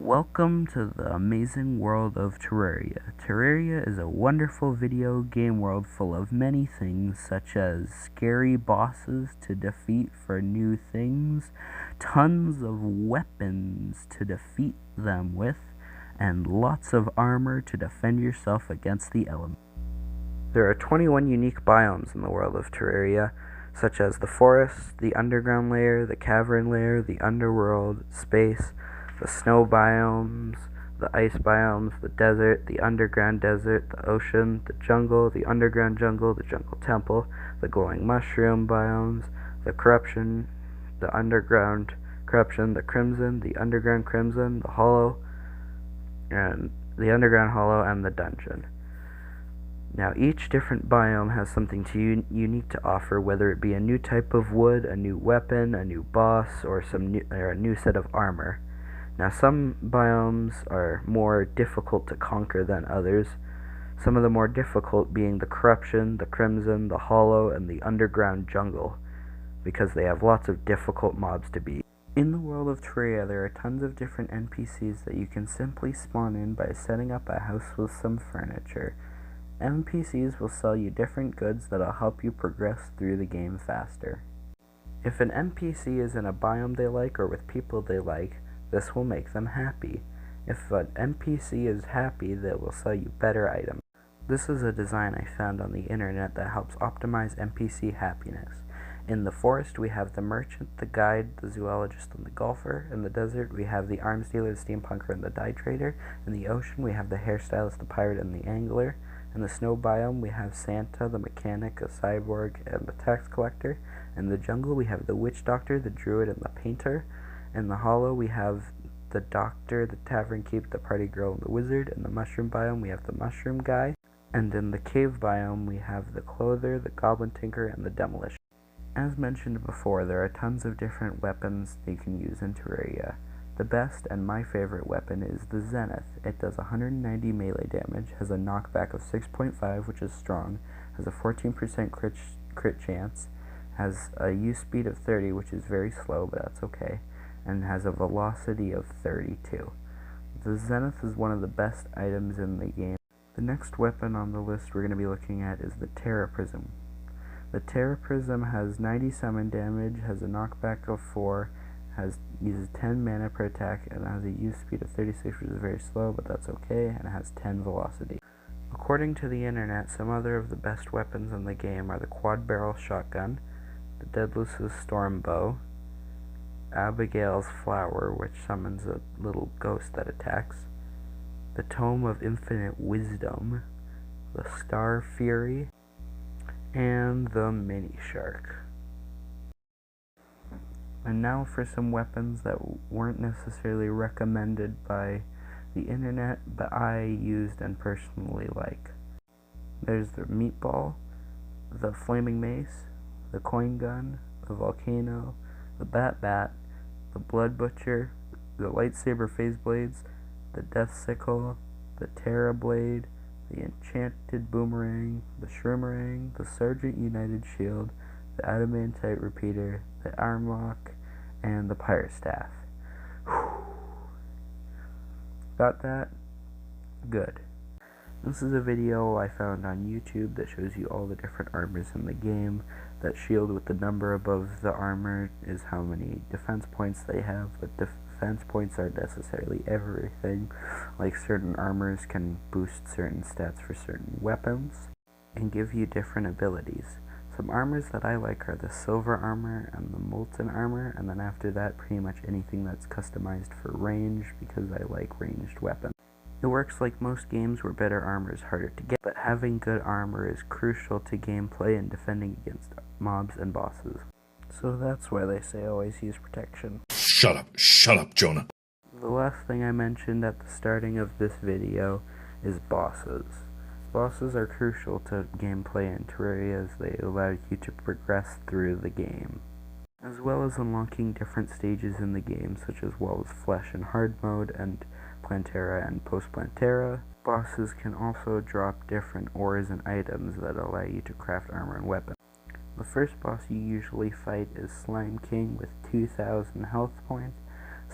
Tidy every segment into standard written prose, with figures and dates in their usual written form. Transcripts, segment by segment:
Welcome to the amazing world of Terraria. Terraria is a wonderful video game world full of many things, such as scary bosses to defeat for new things, tons of weapons to defeat them with, and lots of armor to defend yourself against the elements. There are 21 unique biomes in the world of Terraria, such as the forest, the underground layer, the cavern layer, the underworld, space, the snow biomes, the ice biomes, the desert, the underground desert, the ocean, the jungle, the underground jungle, the jungle temple, the glowing mushroom biomes, the corruption, the underground corruption, the crimson, the underground crimson, the hollow, and the underground hollow, and the dungeon. Now, each different biome has something unique to offer, whether it be a new type of wood, a new weapon, a new boss, or a new set of armor. Now, some biomes are more difficult to conquer than others, some of the more difficult being the corruption, the crimson, the hollow, and the underground jungle, because they have lots of difficult mobs to beat. In the world of Terraria, there are tons of different NPCs that you can simply spawn in by setting up a house with some furniture. NPCs will sell you different goods that'll help you progress through the game faster. If an NPC is in a biome they like or with people they like, this will make them happy. If an NPC is happy, they will sell you better items. This is a design I found on the internet that helps optimize NPC happiness. In the forest, we have the merchant, the guide, the zoologist, and the golfer. In the desert, we have the arms dealer, the steampunker, and the dye trader. In the ocean, we have the hairstylist, the pirate, and the angler. In the snow biome, we have Santa, the mechanic, a cyborg, and the tax collector. In the jungle, we have the witch doctor, the druid, and the painter. In the hollow, we have the doctor, the tavern keep, the party girl, and the wizard. In the mushroom biome, we have the mushroom guy. And in the cave biome, we have the clother, the goblin tinker, and the demolition. As mentioned before, there are tons of different weapons you can use in Terraria. The best and my favorite weapon is the Zenith. It does 190 melee damage, has a knockback of 6.5, which is strong, has a 14% crit chance, has a use speed of 30, which is very slow, but that's okay, and has a velocity of 32. The Zenith is one of the best items in the game. The next weapon on the list we're going to be looking at is the Terra Prism. The Terra Prism has 97 damage, has a knockback of 4, uses 10 mana per attack, and has a use speed of 36, which is very slow, but that's okay, and it has 10 velocity. According to the internet, some other of the best weapons in the game are the quad barrel shotgun, the Deadless's storm bow, Abigail's flower, which summons a little ghost that attacks, the Tome of Infinite Wisdom, the Star Fury, and the Mini Shark. And now for some weapons that weren't necessarily recommended by the internet, but I used and personally like. There's the meatball, the flaming mace, the coin gun, the volcano, the bat, the blood butcher, the lightsaber phase blades, the death sickle, the terra blade, the enchanted boomerang, the shroomerang, the sergeant united shield, the adamantite repeater, the armlock, and the pirate staff. Got that? Good. This is a video I found on YouTube that shows you all the different armors in the game. That shield with the number above the armor is how many defense points they have, but defense points aren't necessarily everything. Like, certain armors can boost certain stats for certain weapons and give you different abilities. Some armors that I like are the silver armor and the molten armor, and then after that pretty much anything that's customized for range, because I like ranged weapons. It works like most games where better armor is harder to get, but having good armor is crucial to gameplay and defending against mobs and bosses. So that's why they say always use protection. Shut up, Jonah. The last thing I mentioned at the starting of this video is bosses. Bosses are crucial to gameplay in Terraria as they allow you to progress through the game, as well as unlocking different stages in the game, such as Walls Flesh and Hard Mode, and Plantera and Post-Plantera. Bosses can also drop different ores and items that allow you to craft armor and weapons. The first boss you usually fight is Slime King with 2,000 health points.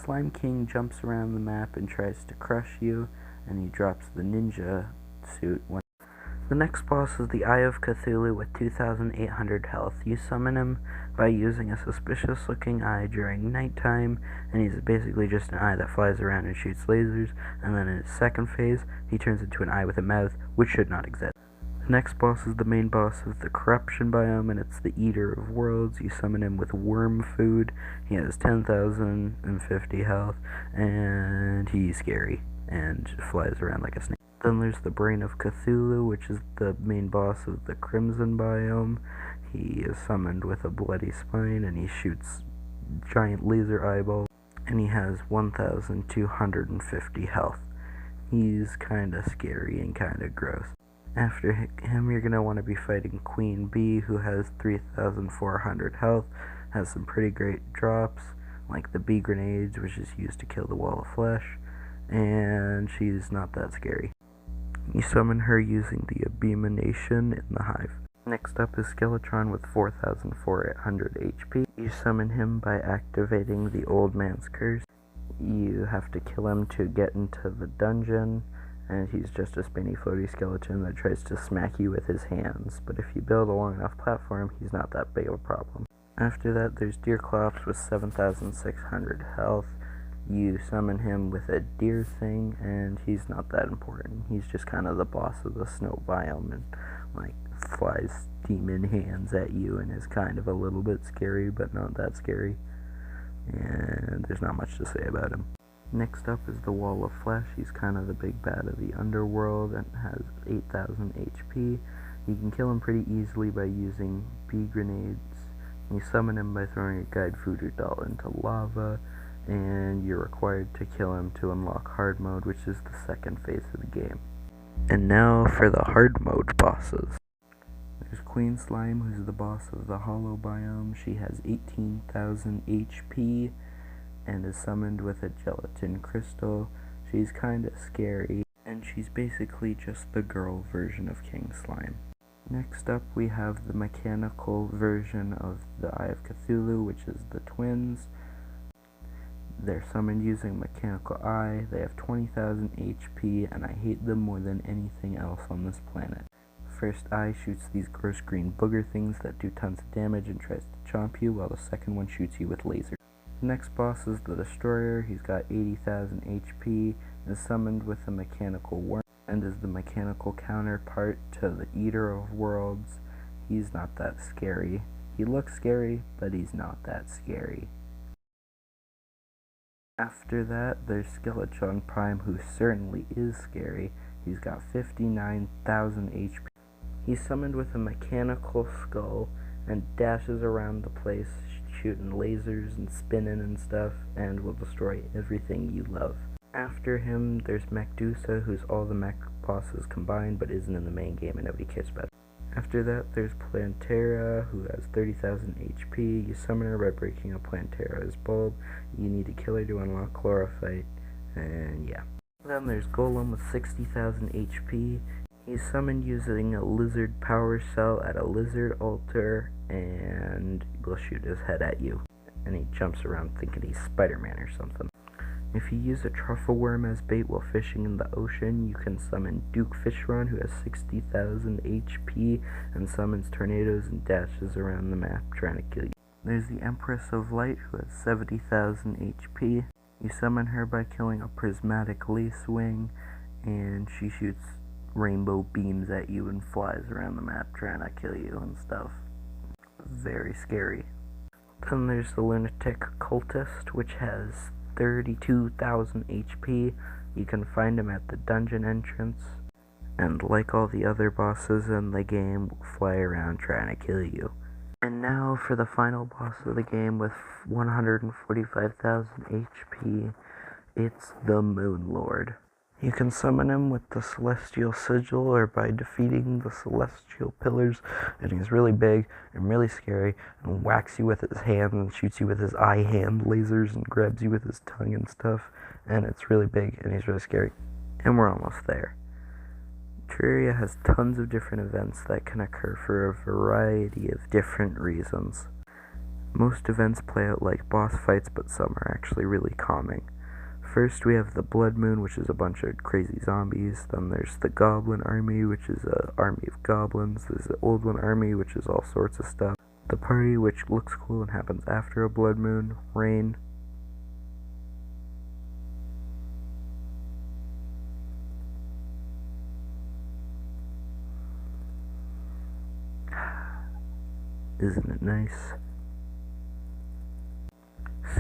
Slime King jumps around the map and tries to crush you, and he drops the ninja suit. The next boss is the Eye of Cthulhu with 2,800 health. You summon him by using a suspicious looking eye during nighttime, and he's basically just an eye that flies around and shoots lasers, and then in his second phase, he turns into an eye with a mouth, which should not exist. The next boss is the main boss of the Corruption biome, and it's the Eater of Worlds. You summon him with worm food. He has 10,050 health, and he's scary, and flies around like a snake. Then there's the Brain of Cthulhu, which is the main boss of the Crimson biome. He is summoned with a bloody spine, and he shoots giant laser eyeballs, and he has 1,250 health. He's kinda scary and kinda gross. After him, you're gonna want to be fighting Queen Bee, who has 3,400 health, has some pretty great drops, like the bee grenades, which is used to kill the wall of flesh, and she's not that scary. You summon her using the Abomination in the Hive. Next up is Skeletron with 4,400 HP. You summon him by activating the Old Man's Curse. You have to kill him to get into the dungeon, and he's just a spinny floaty skeleton that tries to smack you with his hands, but if you build a long enough platform, he's not that big of a problem. After that, there's Deerclops with 7,600 health. You summon him with a deer thing, and he's not that important. He's just kind of the boss of the snow biome, and like flies demon hands at you, and is kind of a little bit scary, but not that scary. And there's not much to say about him. Next up is the Wall of Flesh. He's kind of the big bad of the underworld and has 8,000 HP. You can kill him pretty easily by using bee grenades. You summon him by throwing a guide voodoo doll into lava, and you're required to kill him to unlock hard mode, which is the second phase of the game. And now for the hard mode bosses. There's Queen Slime, who's the boss of the Hollow biome. She has 18,000 HP and is summoned with a gelatin crystal. She's kinda scary, and she's basically just the girl version of King Slime. Next up, we have the mechanical version of the Eye of Cthulhu, which is the twins. They're summoned using Mechanical Eye. They have 20,000 HP, and I hate them more than anything else on this planet. First Eye shoots these gross green booger things that do tons of damage and tries to chomp you, while the second one shoots you with lasers. The next boss is the Destroyer. He's got 80,000 HP, is summoned with a Mechanical Worm, and is the mechanical counterpart to the Eater of Worlds. He's not that scary. He looks scary, but he's not that scary. After that, there's Skeletron Prime, who certainly is scary. He's got 59,000 HP. He's summoned with a mechanical skull and dashes around the place, shooting lasers and spinning and stuff, and will destroy everything you love. After him, there's Medusa, who's all the mech bosses combined, but isn't in the main game and nobody cares about it. After that, there's Plantera, who has 30,000 HP. You summon her by breaking a Plantera's bulb. You need to kill her to unlock Chlorophyte, and yeah. Then there's Golem with 60,000 HP. He's summoned using a lizard power cell at a lizard altar, and will shoot his head at you. And he jumps around thinking he's Spider-Man or something. If you use a truffle worm as bait while fishing in the ocean, you can summon Duke Fishron, who has 60,000 HP, and summons tornadoes and dashes around the map trying to kill you. There's the Empress of Light, who has 70,000 HP. You summon her by killing a prismatic lace wing, and she shoots rainbow beams at you and flies around the map trying to kill you and stuff. Very scary. Then there's the Lunatic Cultist, which has 32,000 HP. You can find him at the dungeon entrance, and like all the other bosses in the game, will fly around trying to kill you. And now for the final boss of the game with 145,000 HP, it's the Moon Lord. You can summon him with the Celestial Sigil or by defeating the Celestial Pillars, and he's really big and really scary and whacks you with his hand and shoots you with his eye hand lasers and grabs you with his tongue and stuff, and it's really big and he's really scary. And we're almost there. Terraria has tons of different events that can occur for a variety of different reasons. Most events play out like boss fights, but some are actually really calming. First, we have the Blood Moon, which is a bunch of crazy zombies. Then there's the Goblin Army, which is an army of goblins. There's the Old One Army, which is all sorts of stuff. The Party, which looks cool and happens after a Blood Moon. Rain. Isn't it nice?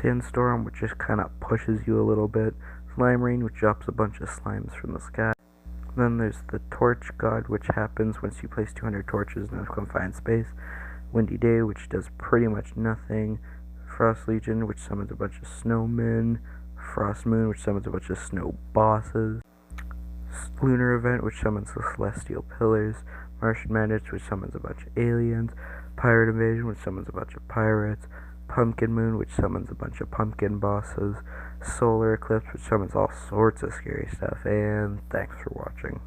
Sandstorm, which just kind of pushes you a little bit. Slime Rain, which drops a bunch of slimes from the sky. Then there's the Torch God, which happens once you place 200 torches in a confined space. Windy Day, which does pretty much nothing. Frost Legion, which summons a bunch of snowmen. Frost Moon, which summons a bunch of snow bosses. Lunar Event, which summons the Celestial Pillars. Martian Madness, which summons a bunch of aliens. Pirate Invasion, which summons a bunch of pirates. Pumpkin Moon, which summons a bunch of pumpkin bosses. Solar Eclipse, which summons all sorts of scary stuff. And thanks for watching.